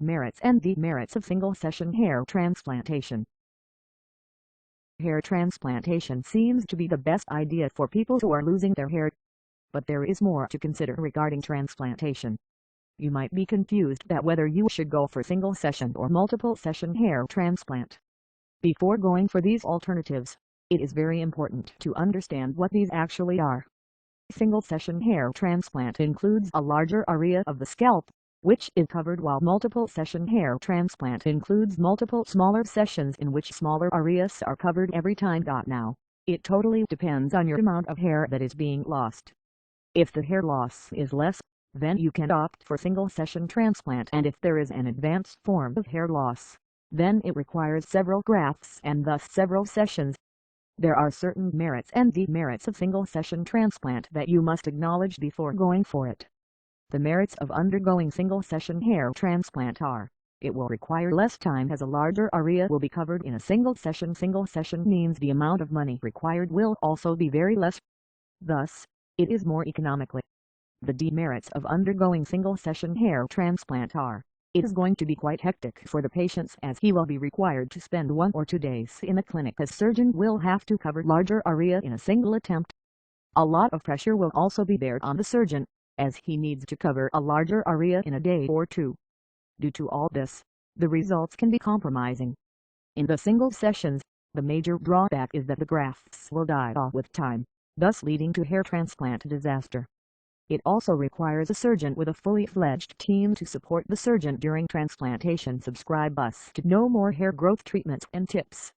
Merits and demerits of single-session hair transplantation. Hair transplantation seems to be the best idea for people who are losing their hair, but there is more to consider regarding transplantation. You might be confused about whether you should go for single-session or multiple-session hair transplant. Before going for these alternatives, it is very important to understand what these actually are. Single-session hair transplant includes a larger area of the scalp, which is covered, while multiple-session hair transplant includes multiple smaller sessions in which smaller areas are covered every time. Now, it totally depends on your amount of hair that is being lost. If the hair loss is less, then you can opt for single-session transplant, and if there is an advanced form of hair loss, then it requires several grafts and thus several sessions. There are certain merits and demerits of single-session transplant that you must acknowledge before going for it. The merits of undergoing single-session hair transplant are: it will require less time as a larger area will be covered in a single session. Single session means the amount of money required will also be very less. Thus, it is more economically. The demerits of undergoing single-session hair transplant are: it is going to be quite hectic for the patients, as he will be required to spend 1 or 2 days in the clinic, as surgeon will have to cover larger area in a single attempt. A lot of pressure will also be bared on the surgeon, as he needs to cover a larger area in a day or 2. Due to all this, the results can be compromising. In the single sessions, the major drawback is that the grafts will die off with time, thus leading to hair transplant disaster. It also requires a surgeon with a fully fledged team to support the surgeon during transplantation. Subscribe us to know more hair growth treatments and tips.